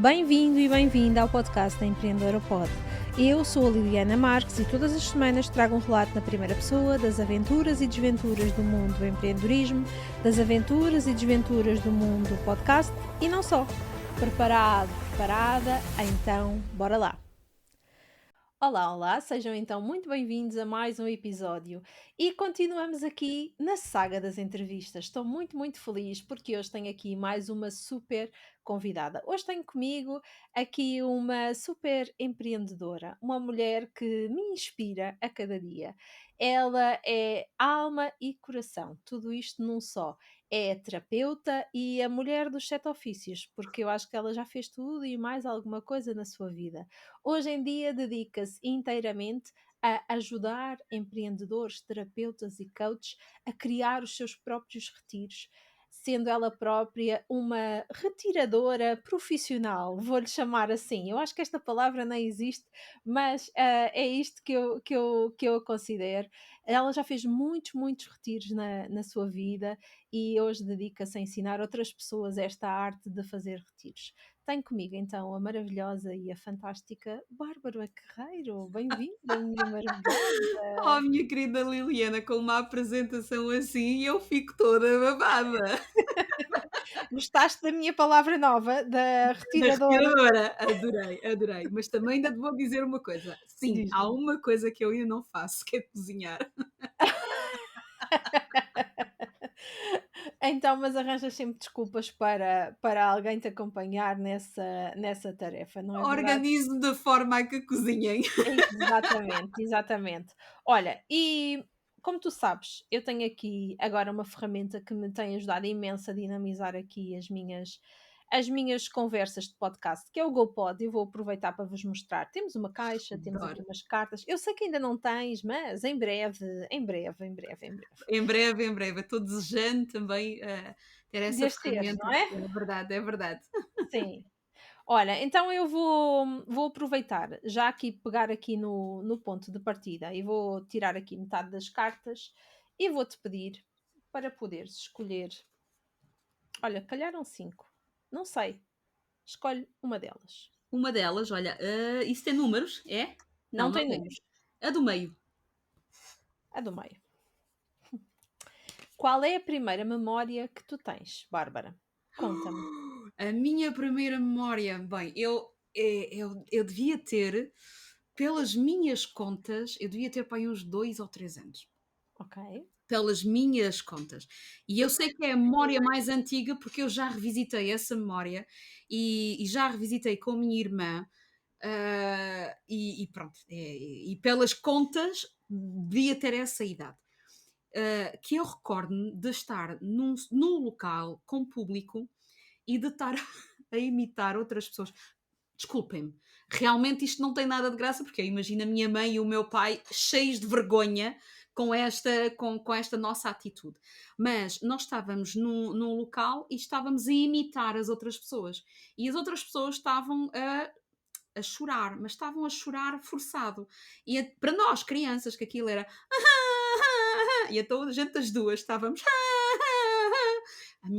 Bem-vindo e bem-vinda ao podcast da Empreendedora Pod. Eu sou a Liliana Marques e todas as semanas trago um relato na primeira pessoa das aventuras e desventuras do mundo do empreendedorismo, das aventuras e desventuras do mundo do podcast e não só. Preparado, preparada? Então, bora lá! Olá, olá, sejam então muito bem-vindos a mais um episódio e continuamos aqui na saga das entrevistas. Estou muito feliz porque hoje tenho aqui mais uma super convidada. Hoje tenho comigo aqui uma super empreendedora, uma mulher que me inspira a cada dia. Ela é alma e coração, tudo isto num só. É terapeuta e a mulher dos sete ofícios, porque eu acho que ela já fez tudo e mais alguma coisa na sua vida. Hoje em dia dedica-se inteiramente a ajudar empreendedores, terapeutas e coaches a criar os seus próprios retiros, sendo ela própria uma retiradora profissional, vou-lhe chamar assim. Eu acho que esta palavra nem existe, mas é isto que eu a considero. Ela já fez muitos retiros na sua vida e hoje dedica-se a ensinar outras pessoas esta arte de fazer retiros. Tenho comigo então a maravilhosa e a fantástica Bárbara Guerreiro. Bem-vinda, minha Oh, maravilhosa! minha querida Liliana, com uma apresentação assim eu fico toda babada. Gostaste da minha palavra nova, da Da retiradora? respiradora, adorei, adorei. Mas também ainda te vou dizer uma coisa. Sim, Diz. há uma coisa que eu ainda não faço, que é cozinhar. Então, mas arranjas sempre desculpas para alguém te acompanhar nessa tarefa, não é verdade? Organizo da forma a que cozinhem. Exatamente, exatamente. Olha, e como tu sabes, eu tenho aqui agora uma ferramenta que me tem ajudado imenso a dinamizar aqui as minhas conversas de podcast, que é o GoPod. Eu vou aproveitar para vos mostrar. Temos uma caixa, temos aqui Adoro. umas cartas. Eu sei que ainda não tens, mas em breve, em breve, em breve, em breve. Em breve, em breve. Estou desejando também ter essa Desde teres, ferramenta. não é? É verdade, é verdade. Sim. Olha, então eu vou aproveitar, já aqui pegar aqui no ponto de partida e vou tirar aqui metade das cartas e vou-te pedir para poderes escolher. Olha, calharam 5. Não sei. Escolhe uma delas. Uma delas, olha, isso tem números? É? Não, Não não tem tem. números. A do meio. A do meio. Qual é a primeira memória que tu tens, Bárbara? Conta-me. A minha primeira memória, bem, eu devia ter, pelas minhas contas, eu devia ter para aí uns 2 ou 3 anos. Ok. Pelas minhas contas. E eu sei que é a memória mais antiga, porque eu já revisitei essa memória e já revisitei com a minha irmã. E pronto, e pelas contas, devia ter essa idade. Que eu recordo-me de estar num local com público e de estar a imitar outras pessoas. Desculpem-me, realmente isto não tem nada de graça, porque eu imagino a minha mãe e o meu pai cheios de vergonha com esta nossa atitude. Mas nós estávamos num local e estávamos a imitar as outras pessoas. E as outras pessoas estavam a chorar, mas estavam a chorar forçado. E para nós, crianças, que aquilo era. E então a gente as duas estávamos. A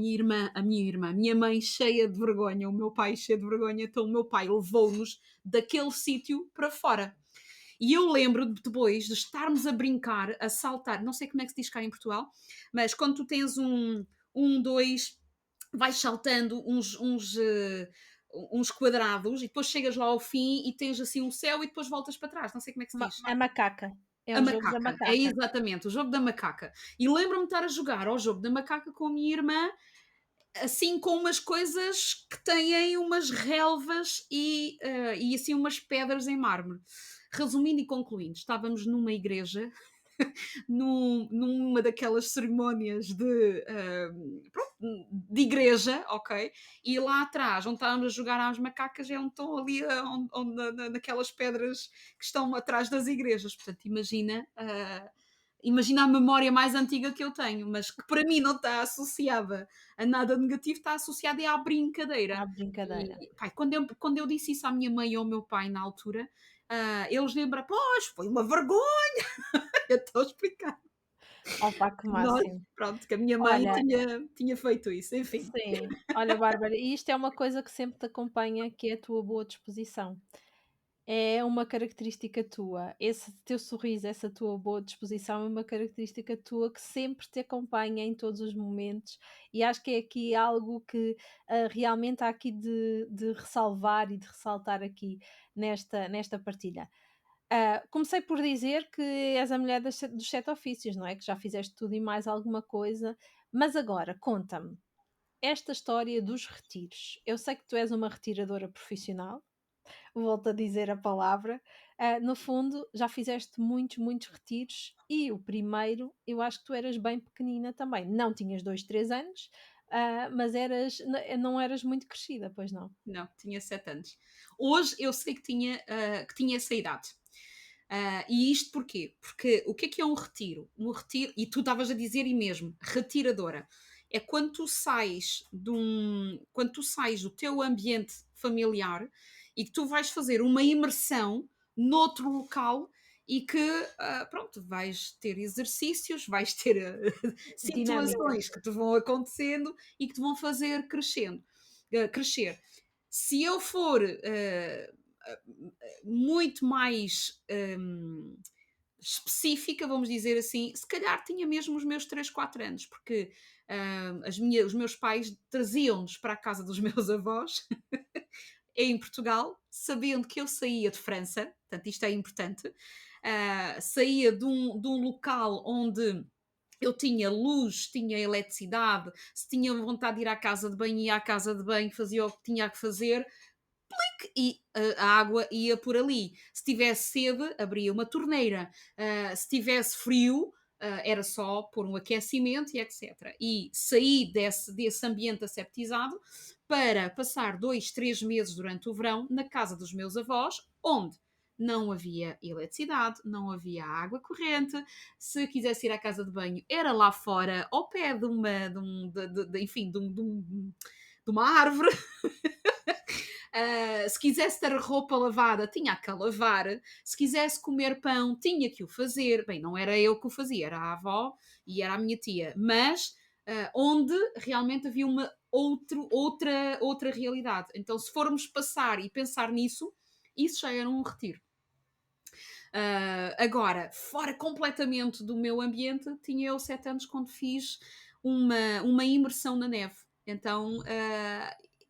minha mãe cheia de vergonha, o meu pai cheio de vergonha, então o meu pai levou-nos daquele sítio para fora. E eu lembro depois de estarmos a brincar, a saltar, não sei como é que se diz cá em Portugal, mas quando tu tens dois, vais saltando uns quadrados e depois chegas lá ao fim e tens assim um céu e depois voltas para trás. Não sei como é que se diz. A macaca. É A o jogo da macaca, é macaca. exatamente, o jogo da macaca. E lembro-me de estar a jogar ao jogo da macaca com a minha irmã, assim com umas coisas que têm umas relvas e assim umas pedras em mármore. Resumindo e concluindo, estávamos numa igreja, numa daquelas cerimónias de igreja, ok? E lá atrás, onde estávamos a jogar às macacas, é onde estão ali naquelas pedras que estão atrás das igrejas. Portanto, imagina a memória mais antiga que eu tenho, mas que para mim não está associada a nada negativo, está associada é à brincadeira. À brincadeira. E pai, quando eu disse isso à minha mãe e ao meu pai na altura, eles lembram, pois, foi uma vergonha, eu estou a explicar. Opa, que Nós, máximo. pronto, que a minha mãe Olha, tinha feito isso, enfim. sim. Olha, Bárbara, e isto é uma coisa que sempre te acompanha, que é a tua boa disposição. É uma característica tua. Esse teu sorriso, essa tua boa disposição é uma característica tua que sempre te acompanha em todos os momentos e acho que é aqui algo que, realmente há aqui de ressalvar e de ressaltar aqui nesta partilha. Comecei por dizer que és a mulher dos 7 ofícios, não é? Que já fizeste tudo e mais alguma coisa, mas agora conta-me, esta história dos retiros. Eu sei que tu és uma retiradora profissional, volto a dizer a palavra. No fundo, já fizeste muitos, muitos retiros e o primeiro, eu acho que tu eras bem pequenina também. Não tinhas 2 3 anos, mas não eras muito crescida, pois não? Não, tinha 7 anos. Hoje eu sei que tinha essa idade. E isto porquê? Porque o que é um retiro? Um retiro, e tu estavas a dizer e mesmo, retiradora. É quando tu sais do teu ambiente familiar e que tu vais fazer uma imersão noutro local e que, pronto, vais ter exercícios, vais ter Dinâmica. situações que te vão acontecendo e que te vão fazer crescer. Se eu for muito mais específica, vamos dizer assim, se calhar tinha mesmo os meus 3 4 anos, porque os meus pais traziam-nos para a casa dos meus avós em Portugal, sabendo que eu saía de França, portanto, isto é importante, saía de um local onde eu tinha luz, tinha eletricidade, se tinha vontade de ir à casa de banho, ia à casa de banho, fazia o que tinha que fazer, e a água ia por ali. Se tivesse sede, abria uma torneira. Se tivesse frio, era só pôr um aquecimento e etc. E saí desse ambiente aseptizado para passar 2, 3 meses durante o verão na casa dos meus avós, onde não havia eletricidade, não havia água corrente. Se quisesse ir à casa de banho, era lá fora, ao pé de uma, enfim, de uma árvore. Se quisesse ter roupa lavada, tinha que a lavar. Se quisesse comer pão, tinha que o fazer. Bem, não era eu que o fazia, era a avó e era a minha tia. Mas onde realmente havia outra realidade. Então, se formos passar e pensar nisso, isso já era um retiro. Agora, fora completamente do meu ambiente, tinha eu 7 anos quando fiz uma imersão na neve. Então,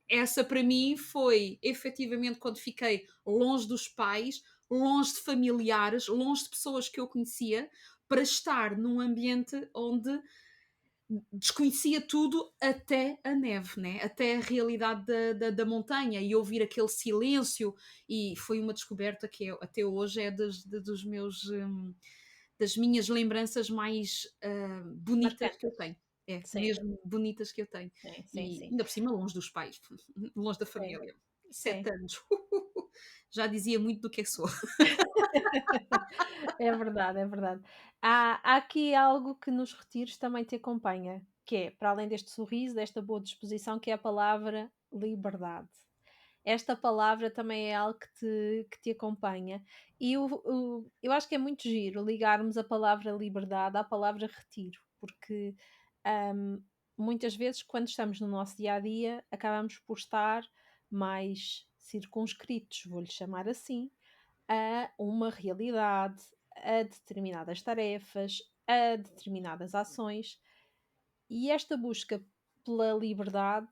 essa para mim foi efetivamente quando fiquei longe dos pais, longe de familiares, longe de pessoas que eu conhecia, para estar num ambiente onde desconhecia tudo até a neve, né? Até a realidade da montanha e ouvir aquele silêncio. E foi uma descoberta que até hoje é das minhas lembranças mais bonitas que eu Marcantes. tenho. É, Sim, mesmo bonitas que eu tenho. sim, sim, E sim. ainda por cima, longe dos pais, longe da Sim, família. sim. 7 anos. Já dizia muito do que é que sou. É verdade, é verdade. Há aqui algo que nos retiros também te acompanha, que é, para além deste sorriso, desta boa disposição, que é a palavra liberdade. Esta palavra também é algo que te acompanha. E eu acho que é muito giro ligarmos a palavra liberdade à palavra retiro, porque hum, muitas vezes, quando estamos no nosso dia a dia, acabamos por estar mais circunscritos, vou-lhe chamar assim, a uma realidade, a determinadas tarefas, a determinadas ações, e esta busca pela liberdade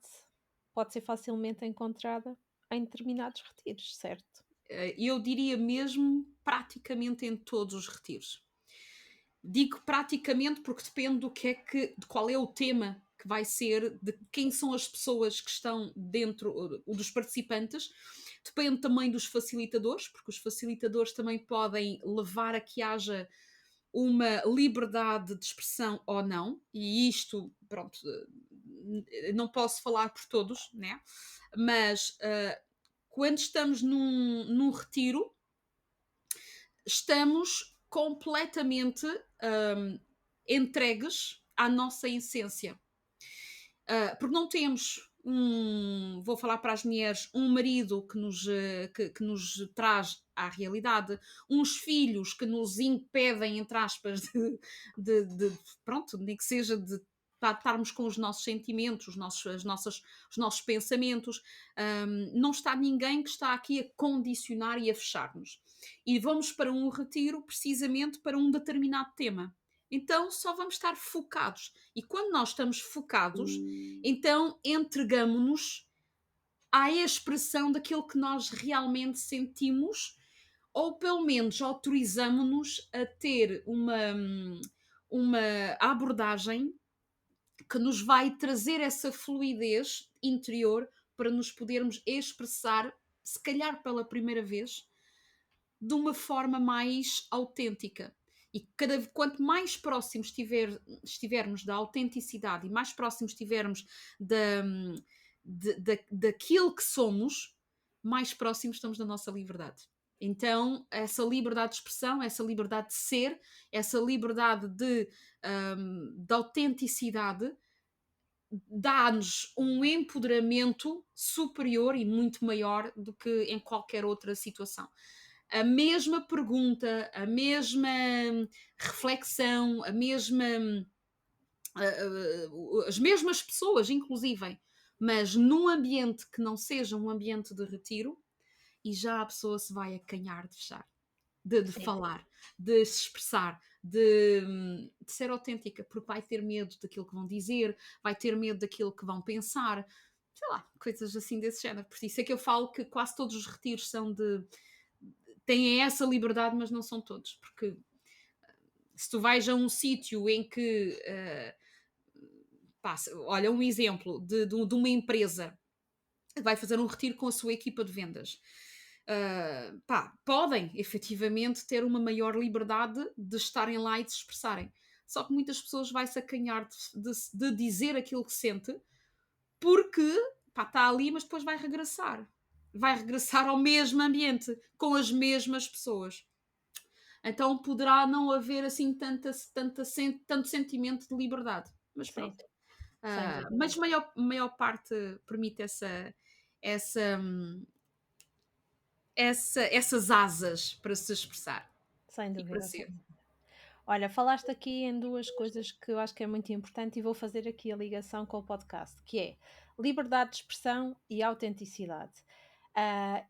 pode ser facilmente encontrada em determinados retiros, certo? Eu diria mesmo praticamente em todos os retiros. Digo praticamente porque depende de qual é o tema que vai ser, de quem são as pessoas que estão dentro, dos participantes. Depende também dos facilitadores, porque os facilitadores também podem levar a que haja uma liberdade de expressão ou não, e isto, pronto, não posso falar por todos, né? Mas quando estamos num retiro, estamos completamente entregues à nossa essência. Porque não temos vou falar para as mulheres, um marido que nos traz à realidade, uns filhos que nos impedem, entre aspas, pronto, nem que seja de estarmos com os nossos sentimentos, os nossos pensamentos. Não está ninguém que está aqui a condicionar e a fechar-nos. E vamos para um retiro precisamente para um determinado tema. Então só vamos estar focados. E quando nós estamos focados, então entregamo-nos à expressão daquilo que nós realmente sentimos, ou pelo menos autorizamo-nos a ter uma abordagem que nos vai trazer essa fluidez interior para nos podermos expressar, se calhar pela primeira vez, de uma forma mais autêntica. E quanto mais próximos estivermos da autenticidade e mais próximos estivermos da, daquilo que somos, mais próximos estamos da nossa liberdade. Então, essa liberdade de expressão, essa liberdade de ser, essa liberdade de autenticidade dá-nos um empoderamento superior e muito maior do que em qualquer outra situação. A mesma pergunta, a mesma reflexão, as mesmas pessoas, inclusive, mas num ambiente que não seja um ambiente de retiro, e já a pessoa se vai acanhar de fechar, de Sim, falar, de se expressar, de ser autêntica, porque vai ter medo daquilo que vão dizer, vai ter medo daquilo que vão pensar, sei lá, coisas assim desse género. Por isso é que eu falo que quase todos os retiros são têm essa liberdade, mas não são todos, porque se tu vais a um sítio em que pá, olha, um exemplo de uma empresa que vai fazer um retiro com a sua equipa de vendas. Pá, podem efetivamente ter uma maior liberdade de estarem lá e de se expressarem. Só que muitas pessoas vai se acanhar de dizer aquilo que sente porque pá, está ali, mas depois vai regressar. Vai regressar ao mesmo ambiente, com as mesmas pessoas. Então poderá não haver assim tanto sentimento de liberdade. Mas sim, pronto. sem Mas dúvida, maior parte permite essa, essas asas para se expressar sem e para dúvida, sem ser. dúvida. Olha, falaste aqui em 2 coisas que eu acho que é muito importante e vou fazer aqui a ligação com o podcast, que é liberdade de expressão e autenticidade.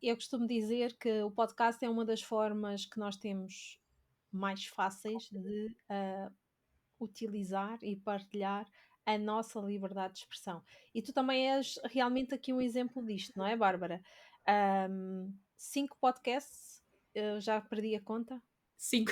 Eu costumo dizer que o podcast é uma das formas que nós temos mais fáceis de, utilizar e partilhar a nossa liberdade de expressão. E tu também és realmente aqui um exemplo disto, não é, Bárbara? 5 podcasts, eu já perdi a conta. 5.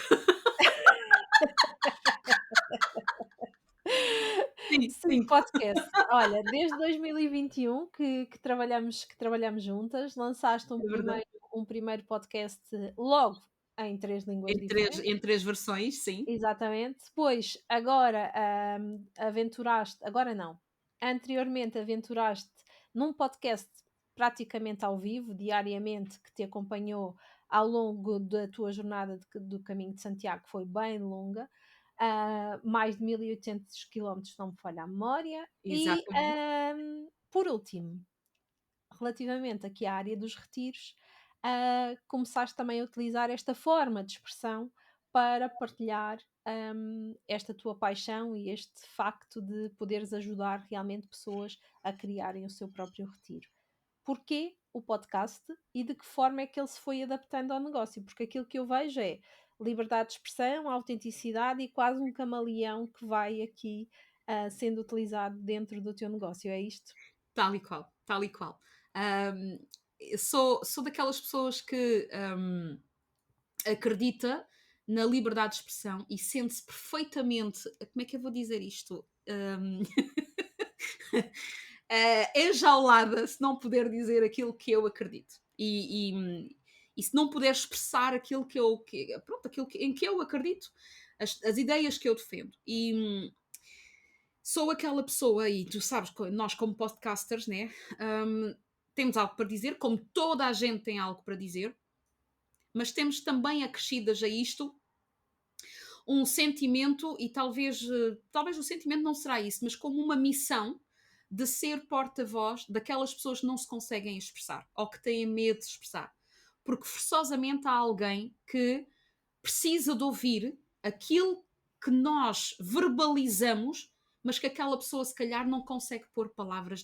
Sim, 5 5. podcasts. Olha, desde 2021 que trabalhamos juntas, lançaste É verdade. um primeiro podcast logo em 3 línguas diferentes. Em 3 versões, sim. Exatamente. Depois, agora, aventuraste agora não, anteriormente aventuraste num podcast praticamente ao vivo, diariamente, que te acompanhou ao longo da tua jornada do Caminho de Santiago, que foi bem longa, mais de 1800 quilómetros, se não me falha a memória. E, Exatamente. por último, relativamente aqui à área dos retiros, começaste também a utilizar esta forma de expressão para partilhar, esta tua paixão e este facto de poderes ajudar realmente pessoas a criarem o seu próprio retiro. Porquê o podcast e de que forma é que ele se foi adaptando ao negócio? Porque aquilo que eu vejo é liberdade de expressão, autenticidade e quase um camaleão que vai aqui, sendo utilizado dentro do teu negócio, é isto? Tal e qual, tal e qual. Hum, sou daquelas pessoas que, acredita na liberdade de expressão e sente-se perfeitamente, como é que eu vou dizer isto? Enjaulada se não puder dizer aquilo que eu acredito. E se não puder expressar aquilo pronto, em que eu acredito, as ideias que eu defendo. E sou aquela pessoa, e tu sabes, nós como podcasters, né, hum, temos algo para dizer, como toda a gente tem algo para dizer, mas temos também acrescidas a isto um sentimento, e talvez o sentimento não será isso, mas como uma missão de ser porta-voz daquelas pessoas que não se conseguem expressar ou que têm medo de expressar. Porque forçosamente há alguém que precisa de ouvir aquilo que nós verbalizamos, mas que aquela pessoa se calhar não consegue pôr palavras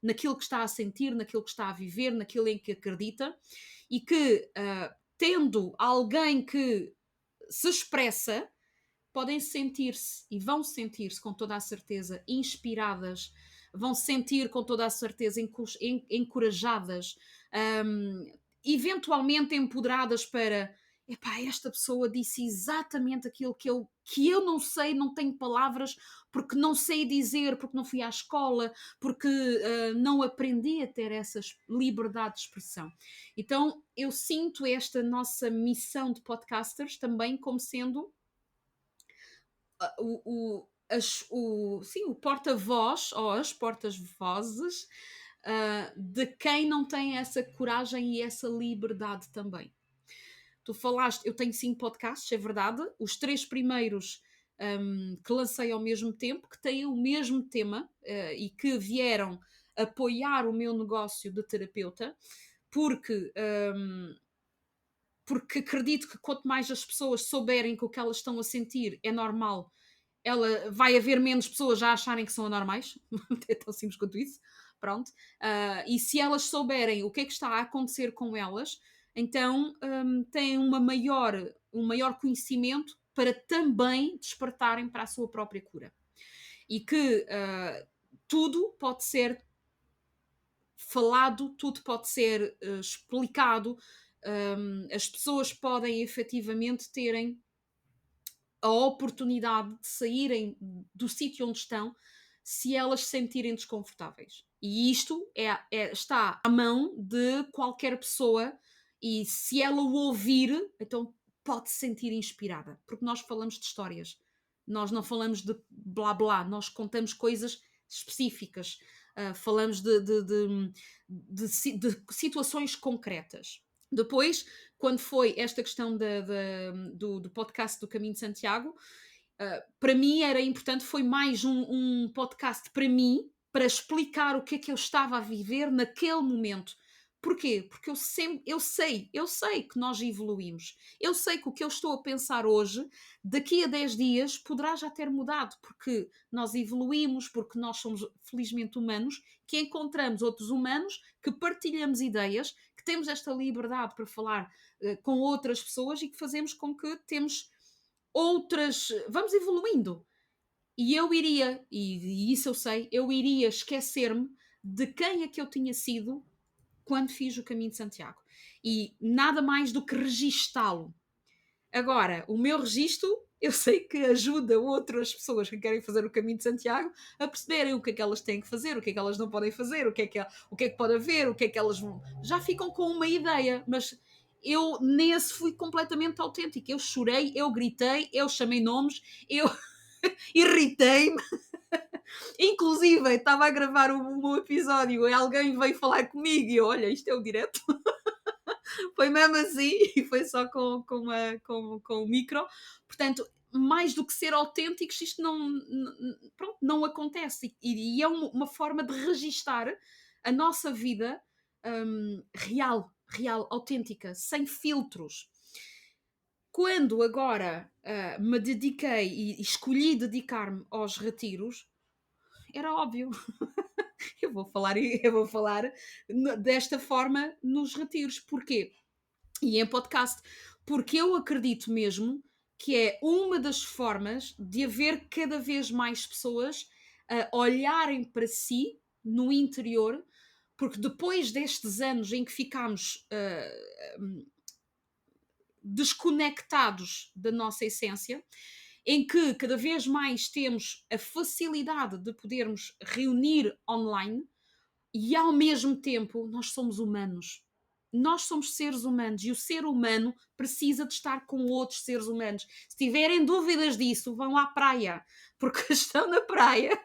naquilo que está a sentir, naquilo que está a viver, naquilo em que acredita, e que tendo alguém que se expressa, podem sentir-se e vão sentir-se com toda a certeza inspiradas, vão sentir com toda a certeza encorajadas, eventualmente empoderadas para epá, esta pessoa disse exatamente aquilo que eu não sei, não tenho palavras, porque não sei dizer, porque não fui à escola, porque não aprendi a ter essa liberdade de expressão. Então eu sinto esta nossa missão de podcasters também como sendo sim, o porta-voz ou as portas-vozes de quem não tem essa coragem e essa liberdade também. Tu falaste, eu tenho 5 podcasts, é verdade, os 3 primeiros que lancei ao mesmo tempo, que têm o mesmo tema e que vieram apoiar o meu negócio de terapeuta, porque porque acredito que quanto mais as pessoas souberem que o que elas estão a sentir é normal, vai haver menos pessoas a acharem que são anormais, é tão simples quanto isso, pronto. E se elas souberem o que é que está a acontecer com elas, então têm um maior conhecimento para também despertarem para a sua própria cura. E que tudo pode ser falado, tudo pode ser explicado, as pessoas podem efetivamente terem a oportunidade de saírem do sítio onde estão se elas se sentirem desconfortáveis. E isto está à mão de qualquer pessoa e se ela o ouvir, então pode se sentir inspirada. Porque nós falamos de histórias. Nós não falamos de blá blá, nós contamos coisas específicas. Falamos de situações concretas. Depois, quando foi esta questão do podcast do Caminho de Santiago, para mim era importante, foi mais um podcast para mim, para explicar o que é que eu estava a viver naquele momento. Porquê? Porque eu sei que nós evoluímos. Eu sei que o que eu estou a pensar hoje, daqui a 10 dias, poderá já ter mudado, porque nós evoluímos, porque nós somos felizmente humanos, que encontramos outros humanos, que partilhamos ideias, que temos esta liberdade para falar com outras pessoas e que fazemos com que temos outras. Vamos evoluindo. E eu iria, e isso eu sei, eu iria esquecer-me de quem é que eu tinha sido quando fiz o Caminho de Santiago. E nada mais do que registá-lo. Agora, o meu registro, eu sei que ajuda outras pessoas que querem fazer o Caminho de Santiago a perceberem o que é que elas têm que fazer, o que é que elas não podem fazer, o que é que pode haver, o que é que elas vão. Já ficam com uma ideia, mas eu nesse fui completamente autêntica. Eu chorei, eu gritei, eu chamei nomes, eu irritei-me. Inclusive, estava a gravar um episódio e alguém veio falar comigo e eu, olha, isto é o direto. Foi mesmo assim e foi só com o micro. Portanto, mais do que ser autênticos, isto pronto, não acontece. E é uma forma de registar a nossa vida real, autêntica, sem filtros. Quando agora me dediquei e escolhi dedicar-me aos retiros, era óbvio. Eu vou falar desta forma nos retiros. Porquê? E em podcast. Porque eu acredito mesmo que é uma das formas de haver cada vez mais pessoas a olharem para si no interior, porque depois destes anos em que ficámos desconectados da nossa essência, em que cada vez mais temos a facilidade de podermos reunir online e ao mesmo tempo nós somos humanos. Nós somos seres humanos e o ser humano precisa de estar com outros seres humanos. Se tiverem dúvidas disso, vão à praia, porque estão na praia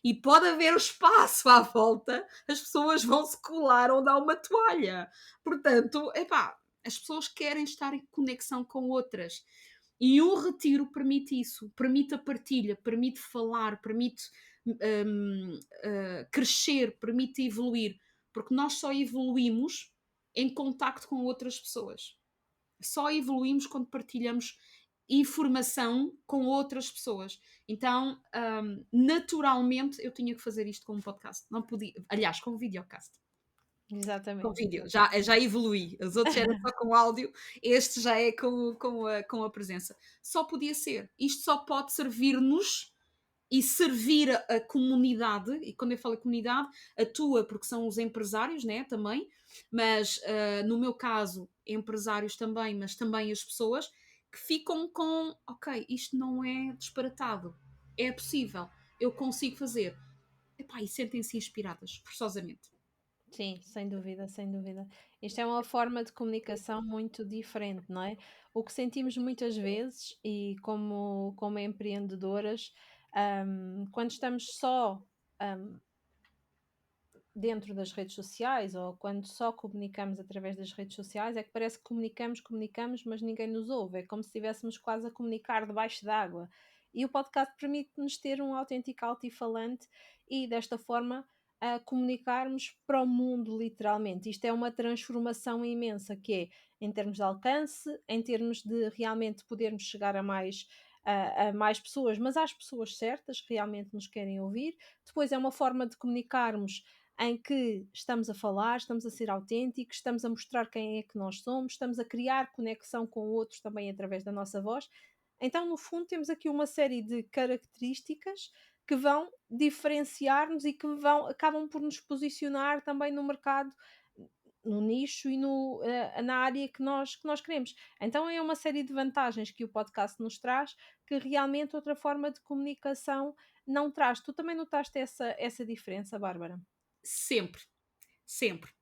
e pode haver espaço à volta, as pessoas vão se colar ou dar uma toalha. Portanto, epá, as pessoas querem estar em conexão com outras. E um retiro permite isso, permite a partilha, permite falar, permite crescer, permite evoluir, porque nós só evoluímos em contacto com outras pessoas. Só evoluímos quando partilhamos informação com outras pessoas. Então, naturalmente, eu tinha que fazer isto com um podcast. Não podia, aliás, com um videocast. Com Exatamente, vídeo, exatamente. já evoluí. Os outros eram só com áudio, este já é com a presença. Só podia ser. Isto só pode servir-nos e servir a comunidade, e quando eu falo comunidade, a tua, porque são os empresários, né, também, mas no meu caso, empresários também, mas também as pessoas que ficam com, ok, isto não é disparatado, é possível, eu consigo fazer. Epá, e sentem-se inspiradas, forçosamente. Sim, sem dúvida, sem dúvida. Isto é uma forma de comunicação muito diferente, não é? O que sentimos muitas vezes, e como empreendedoras, quando estamos só, hum, dentro das redes sociais ou quando só comunicamos através das redes sociais, é que parece que comunicamos, comunicamos, mas ninguém nos ouve. É como se estivéssemos quase a comunicar debaixo d'água. E o podcast permite-nos ter um autêntico altifalante e, desta forma, a comunicarmos para o mundo, literalmente. Isto é uma transformação imensa, que é em termos de alcance, em termos de realmente podermos chegar a mais pessoas, mas às pessoas certas que realmente nos querem ouvir. Depois é uma forma de comunicarmos em que estamos a falar, estamos a ser autênticos, estamos a mostrar quem é que nós somos, estamos a criar conexão com outros também através da nossa voz. Então, no fundo, temos aqui uma série de características que vão diferenciar-nos e que acabam por nos posicionar também no mercado, no nicho e na área que nós queremos. Então, é uma série de vantagens que o podcast nos traz que realmente outra forma de comunicação não traz. Tu também notaste essa diferença, Bárbara? Sempre, sempre.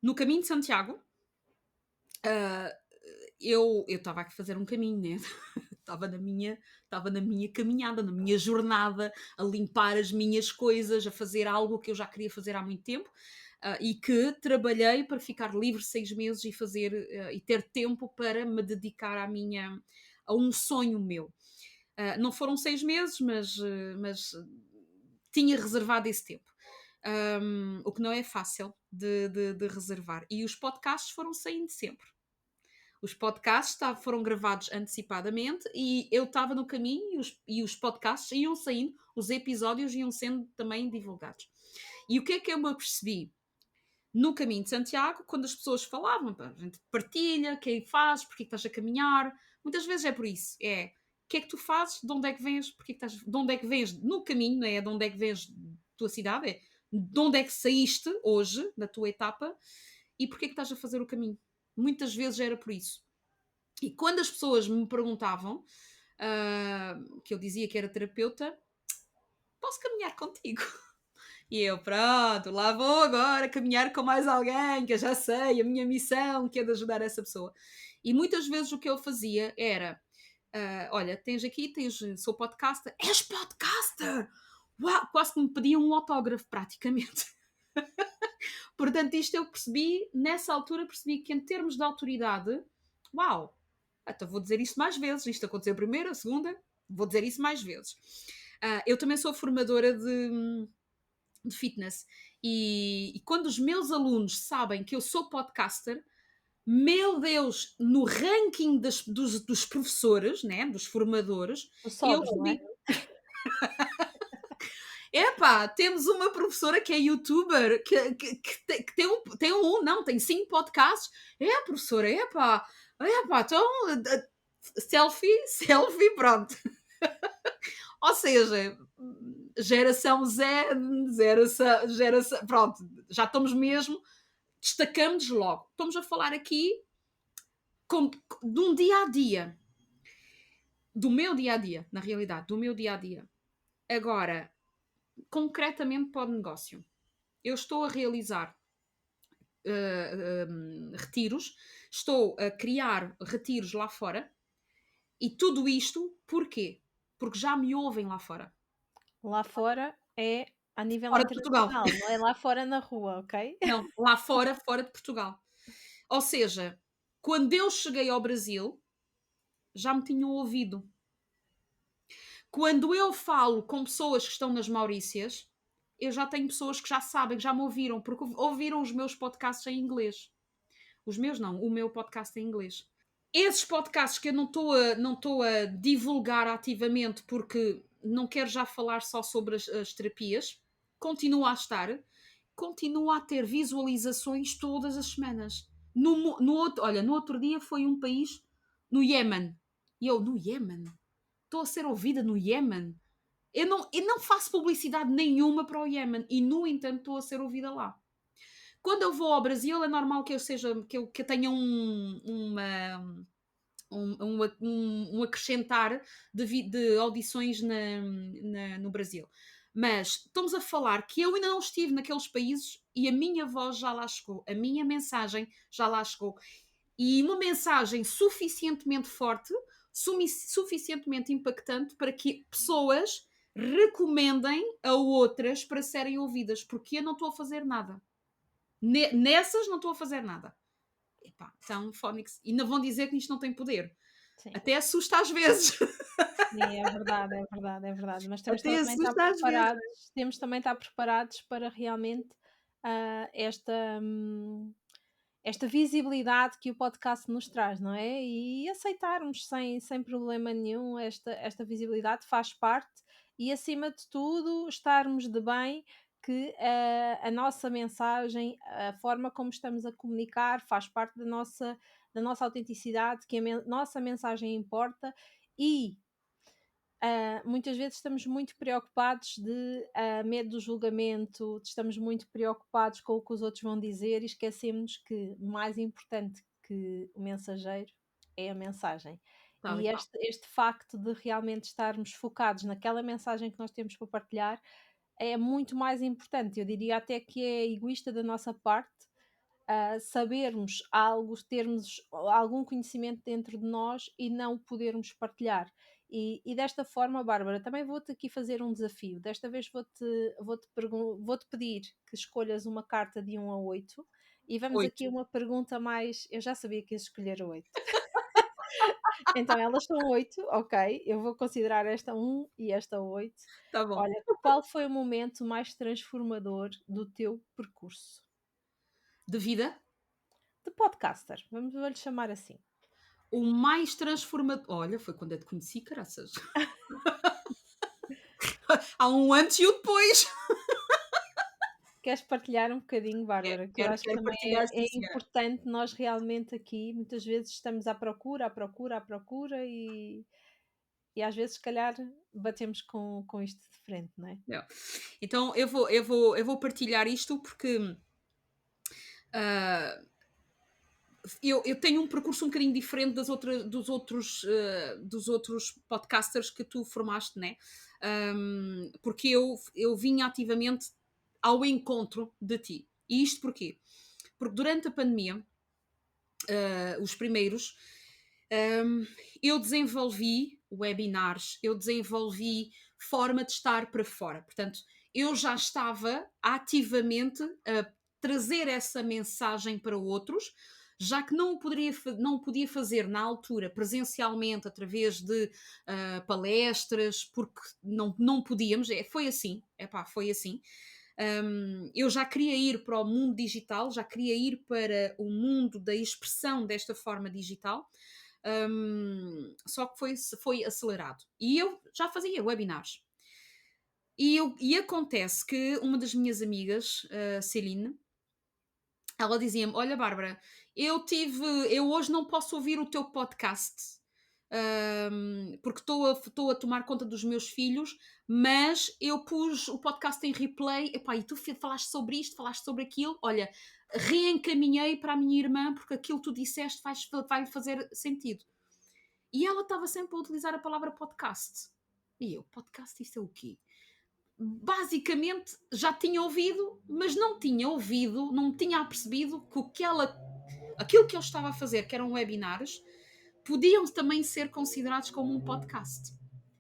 No caminho de Santiago, ah, eu estava a fazer um caminho, né? Estava na minha caminhada, na minha jornada, a limpar as minhas coisas, a fazer algo que eu já queria fazer há muito tempo, e que trabalhei para ficar livre 6 meses e fazer e ter tempo para me dedicar a um sonho meu. Não foram 6 meses, mas tinha reservado esse tempo. O que não é fácil de reservar. E os podcasts foram saindo sempre. Os podcasts foram gravados antecipadamente e eu estava no caminho e os podcasts iam saindo, os episódios iam sendo também divulgados. E o que eu me apercebi? No caminho de Santiago, quando as pessoas falavam, a gente partilha, o que é que fazes, porque é que estás a caminhar, muitas vezes é por isso, é o que é que tu fazes, de onde é que vens, porque é que estás, de onde é que vens no caminho, não é de onde é que vens da tua cidade, é de onde é que saíste hoje, na tua etapa, e porque é que estás a fazer o caminho. Muitas vezes era por isso. E quando as pessoas me perguntavam, que eu dizia que era terapeuta, posso caminhar contigo? E eu, pronto, lá vou agora caminhar com mais alguém, que eu já sei, a minha missão, que é de ajudar essa pessoa. E muitas vezes o que eu fazia era, olha, sou podcaster, és podcaster! Uau, quase que me pediam um autógrafo, praticamente. Portanto, isto eu percebi, nessa altura percebi que em termos de autoridade, uau, então vou dizer isso mais vezes, isto aconteceu a primeira, a segunda, vou dizer isso mais vezes. Eu também sou formadora de fitness e quando os meus alunos sabem que eu sou podcaster, meu Deus, no ranking dos professores, né, dos formadores, eu Sobe, não é? subi. Epá, temos uma professora que é youtuber, que tem 5 podcasts. É, professora, epá, então, selfie, pronto. Ou seja, geração Z, pronto, já estamos mesmo, destacamos logo. Estamos a falar aqui de um dia a dia, do meu dia a dia, na realidade, do meu dia a dia. Agora, concretamente para o negócio, eu estou a realizar retiros, estou a criar retiros lá fora e tudo isto porquê? Porque já me ouvem lá fora. Lá fora é a nível Fora de Portugal. internacional, não é lá fora na rua, ok? Não, lá fora de Portugal. Ou seja, quando eu cheguei ao Brasil, já me tinham ouvido. quando eu falo com pessoas que estão nas Maurícias, eu já tenho pessoas que já sabem, que já me ouviram, porque ouviram os meus podcasts em inglês. Os meus não, o meu podcast em inglês. Esses podcasts que eu não estou a divulgar ativamente porque não quero já falar só sobre as terapias, continua a ter visualizações todas as semanas. No outro dia foi um país no Iémen. E eu, no Iémen? Estou a ser ouvida no Iémen? Eu não faço publicidade nenhuma para o Iémen e, no entanto, estou a ser ouvida lá. Quando eu vou ao Brasil, é normal que eu tenha um acrescentar de audições no Brasil. Mas estamos a falar que eu ainda não estive naqueles países e a minha voz já lá chegou, a minha mensagem já lá chegou. E uma mensagem suficientemente forte, suficientemente impactante para que pessoas recomendem a outras para serem ouvidas, porque eu não estou a fazer nada. Nessas não estou a fazer nada. Epá, então, Phonics, ainda vão dizer que isto não tem poder. Sim. Até assusta às vezes. Sim, é verdade, é verdade, é verdade. Mas temos Até também estar assusta às vezes. preparados, temos também estar preparados para realmente esta, esta visibilidade que o podcast nos traz, não é? E aceitarmos sem problema nenhum esta visibilidade faz parte e, acima de tudo, estarmos de bem que a nossa mensagem, a forma como estamos a comunicar, faz parte da nossa autenticidade, que nossa mensagem importa e muitas vezes estamos muito preocupados de medo do julgamento, estamos muito preocupados com o que os outros vão dizer e esquecemos que mais importante que o mensageiro é a mensagem. Tal e E qual. este facto de realmente estarmos focados naquela mensagem que nós temos para partilhar é muito mais importante. Eu diria até que é egoísta da nossa parte sabermos algo, termos algum conhecimento dentro de nós e não o podermos partilhar. E desta forma, Bárbara, também vou-te aqui fazer um desafio. Desta vez vou-te pedir que escolhas uma carta de 1 a 8 e vamos aqui a 8. uma pergunta mais. Eu já sabia que ias escolher 8. Então, elas são 8, ok. Eu vou considerar esta 1 e esta 8. Tá bom. Olha, qual foi o momento mais transformador do teu percurso? De vida, De podcaster, vou-lhe chamar assim. o mais transformador. Olha, foi quando eu te conheci, caraças. Há um antes e um depois. Queres partilhar um bocadinho, Quero, Bárbara? Que eu quero, acho que quero também partilhar, é sim, senhora. importante nós realmente aqui, muitas vezes estamos à procura, à procura, à procura e às vezes, se calhar, batemos com isto de frente, não é? Não. Então eu vou partilhar isto porque ah, eu tenho um percurso um bocadinho diferente dos outros podcasters que tu formaste, né? Porque eu vim ativamente ao encontro de ti. E isto porquê? Porque durante a pandemia, os primeiros, um, eu desenvolvi webinars, eu desenvolvi forma de estar para fora. Portanto, eu já estava ativamente a trazer essa mensagem para outros, já que não o podia fazer na altura presencialmente através de palestras, porque não podíamos, foi assim, foi assim. Eu já queria ir para o mundo digital, já queria ir para o mundo da expressão desta forma digital, só que foi acelerado. E eu já fazia webinars. E acontece que uma das minhas amigas, a Celine, ela dizia-me: Olha, Bárbara, eu hoje não posso ouvir o teu podcast porque estou a tomar conta dos meus filhos, mas eu pus o podcast em replay, epá, e tu falaste sobre isto, falaste sobre aquilo, olha, reencaminhei para a minha irmã porque aquilo que tu disseste vai-lhe fazer sentido. E ela estava sempre a utilizar a palavra podcast. E eu, podcast, isso é o quê? Basicamente já tinha ouvido, mas não tinha ouvido, não tinha apercebido que aquilo que eu estava a fazer, que eram webinars, podiam também ser considerados como um podcast.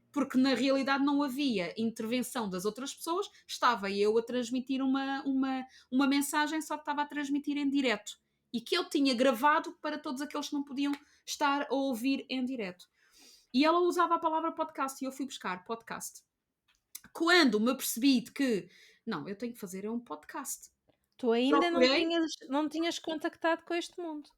Porque na realidade não havia intervenção das outras pessoas, estava eu a transmitir uma mensagem, só que estava a transmitir em direto. E que eu tinha gravado para todos aqueles que não podiam estar a ouvir em direto. e ela usava a palavra podcast e eu fui buscar podcast. Quando me apercebi de que, não, eu tenho que fazer um podcast. Tu ainda Procurei, não tinhas contactado com este mundo.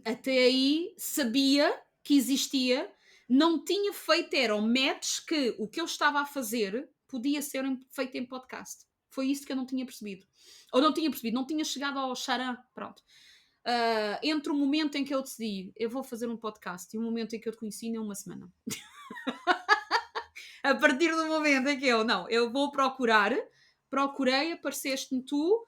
até aí sabia que existia, não tinha feito, era o match que o que eu estava a fazer podia ser feito em podcast. Foi isso que eu não tinha percebido. Ou não tinha percebido, não tinha chegado ao charan, pronto. Entre o momento em que eu decidi, eu vou fazer um podcast, e o momento em que eu te conheci, nem uma semana. A partir do momento em que não, eu vou procurar, procurei, apareceste-me tu,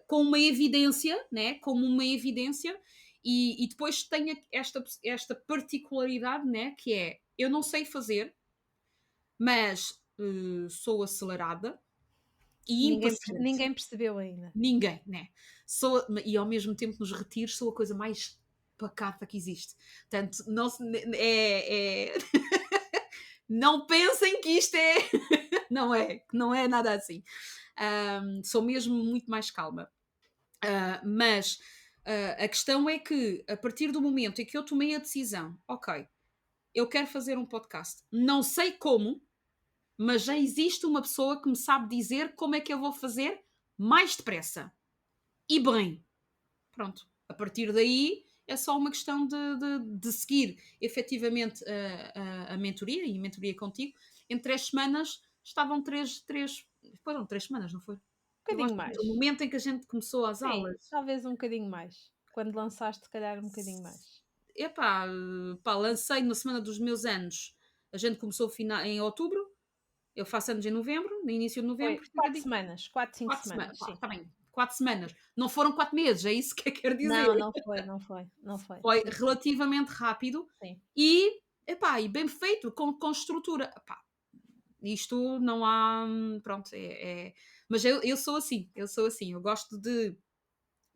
com uma evidência, né? Como uma evidência, e depois tenho esta particularidade, né? Que é, eu não sei fazer, mas sou acelerada e impaciente. Ninguém percebeu ainda. Ninguém, né? E ao mesmo tempo nos retiros sou a coisa mais pacata que existe. Portanto, não não pensem que isto é. Não é nada assim. Sou mesmo muito mais calma. Mas a questão é que, a partir do momento em que eu tomei a decisão, ok, eu quero fazer um podcast, não sei como, mas já existe uma pessoa que me sabe dizer como é que eu vou fazer mais depressa e bem. Pronto. A partir daí é só uma questão de seguir efetivamente a mentoria e a mentoria contigo. Em 3 semanas estavam foram 3 semanas, não foi? Um Eu acho bocadinho que mais. no momento em que a gente começou as Sim, aulas, talvez um bocadinho mais. Quando lançaste, se calhar um bocadinho mais. epá, lancei na semana dos meus anos. A gente começou em outubro, eu faço anos em novembro, no início de Foi novembro, portanto, eu 4 digo semanas, 4 5 4 semanas. semanas, Pá, sim. está bem, 4 semanas. Não foram 4 meses, é isso que eu quero dizer. Não, não foi, não foi, não foi. Foi Não foi. relativamente rápido Sim. e, epá, e bem feito, com estrutura. Epá, isto não há. Pronto, mas eu sou assim, eu gosto de.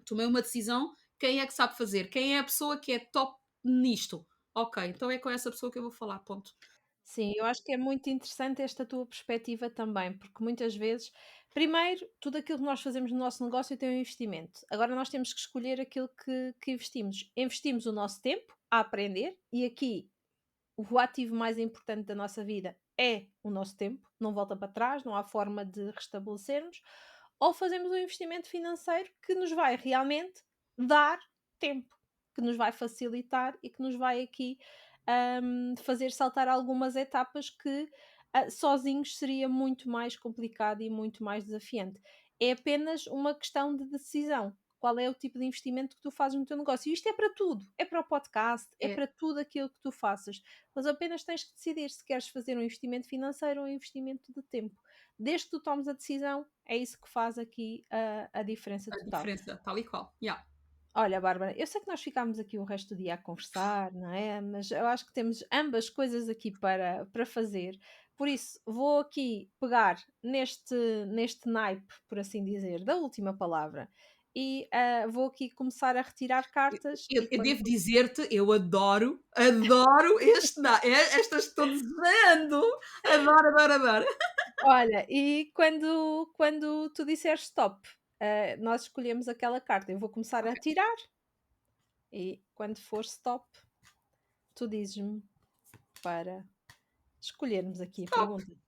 Tomei uma decisão, quem é que sabe fazer? Quem é a pessoa que é top nisto? Ok, então é com essa pessoa que eu vou falar, ponto. Sim, eu acho que é muito interessante esta tua perspectiva também, porque muitas vezes, primeiro, tudo aquilo que nós fazemos no nosso negócio tem um investimento. Agora nós temos que escolher aquilo que investimos. Investimos o nosso tempo a aprender, e aqui o ativo mais importante da nossa vida é o nosso tempo, não volta para trás, não há forma de restabelecermos, ou fazemos um investimento financeiro que nos vai realmente dar tempo, que nos vai facilitar e que nos vai aqui fazer saltar algumas etapas que sozinhos seria muito mais complicado e muito mais desafiante. É apenas uma questão de decisão. Qual é o tipo de investimento que tu fazes no teu negócio? E isto é para tudo, é para o podcast, é É para tudo aquilo que tu faças. Mas apenas tens que decidir se queres fazer um investimento financeiro ou um investimento de tempo. Desde que tu tomes a decisão, é isso que faz aqui a diferença a total. diferença, tal e qual. Yeah. Olha, Bárbara, eu sei que nós ficámos aqui o resto do dia a conversar, não é? Mas eu acho que temos ambas coisas aqui para fazer. Por isso, vou aqui pegar neste naipe, por assim dizer, da última palavra e vou aqui começar a retirar cartas e Eu quando devo dizer-te, eu adoro estas que estou dizendo. Adoro, adoro, adoro. olha, e quando tu disseres stop, nós escolhemos aquela carta. Eu vou começar a Ok, tirar e quando for stop, tu dizes-me para escolhermos aqui a stop. pergunta,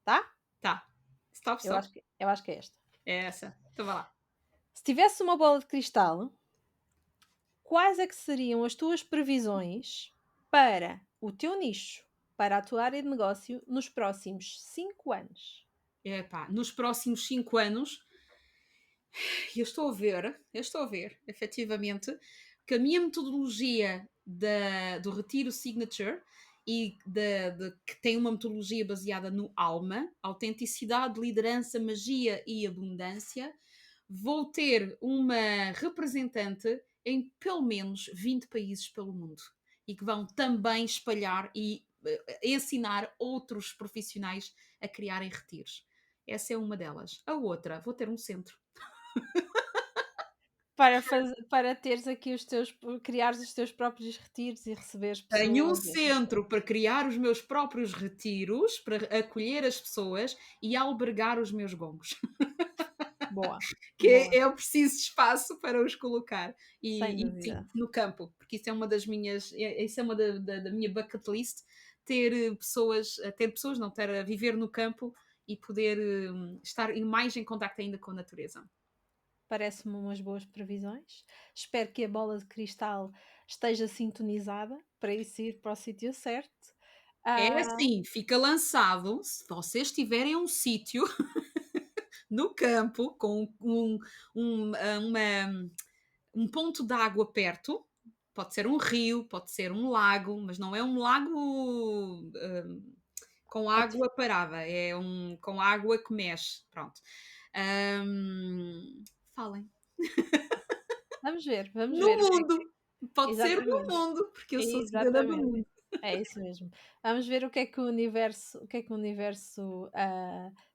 tá? Tá. Stop, stop. Eu acho que é esta. É essa. Então vá lá. Se tivesse uma bola de cristal, quais é que seriam as tuas previsões para o teu nicho, para a tua área de negócio nos próximos 5 anos? Epá, nos próximos 5 anos, eu estou a ver, efetivamente, que a minha metodologia do Retiro Signature que tem uma metodologia baseada no alma, autenticidade, liderança, magia e abundância, vou ter uma representante em pelo menos 20 países pelo mundo e que vão também espalhar e ensinar outros profissionais a criarem retiros. Essa é uma delas. A outra, vou ter um centro. Para teres aqui criares os teus próprios retiros e receberes Tenho um pessoas e essas centro coisas. para criar os meus próprios retiros, para acolher as pessoas e albergar os meus gongos. Boa, que boa, é o preciso espaço para os colocar. sem E sim, dúvida. no campo, porque isso é uma das minhas, isso é uma da minha bucket list, ter pessoas, ter pessoas, não, ter a viver no campo e poder estar mais em contacto ainda com a natureza. Parece-me umas boas previsões. Espero que a bola de cristal esteja sintonizada para isso ir para o sítio certo. É Ah, assim, fica lançado, se vocês tiverem um sítio no campo com um ponto de água perto, pode ser um rio, pode ser um lago, mas não é um lago com água parada, é um com água que mexe, pronto. Falem. vamos No ver o que é mundo, que. pode ser no Exatamente, mundo, porque eu sou cidadã do exatamente. mundo. É isso mesmo. Vamos ver o que é que o universo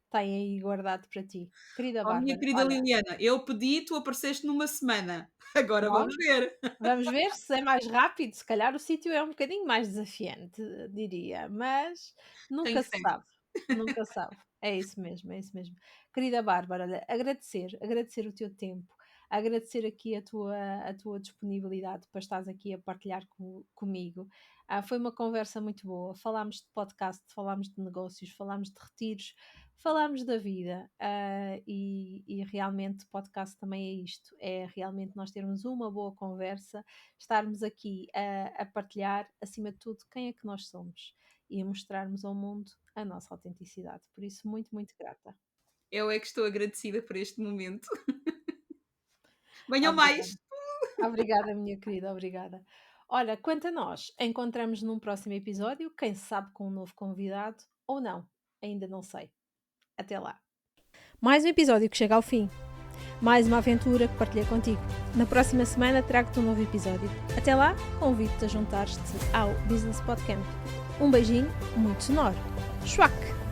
tem aí guardado para ti. Querida Oh, minha Bárbara, querida olha, Liliana, eu pedi, tu apareceste numa semana. Agora vamos pronto, ver. vamos ver se é mais rápido. Se calhar o sítio é um bocadinho mais desafiante, diria, mas Tenho nunca se fé. sabe, nunca se sabe. É isso mesmo, é isso mesmo. Querida Bárbara, olha, agradecer o teu tempo, agradecer aqui a tua disponibilidade para estares aqui a partilhar comigo. Foi uma conversa muito boa. Falámos de podcast, falámos de negócios, falámos de retiros, falámos da vida. E realmente podcast também é isto: é realmente nós termos uma boa conversa, estarmos aqui a partilhar, acima de tudo, quem é que nós somos e a mostrarmos ao mundo a nossa autenticidade. Por isso, muito, muito grata. Eu é que estou agradecida por este momento. Venham Obrigada. mais! Obrigada, minha querida, obrigada. Olha, quanto a nós, encontramos num próximo episódio, quem sabe com um novo convidado ou não, ainda não sei. Até lá. Mais um episódio que chega ao fim. Mais uma aventura que partilhei contigo. Na próxima semana trago-te um novo episódio. Até lá, convido-te a juntar-te ao Business Podcast. Um beijinho muito sonoro. Schwack!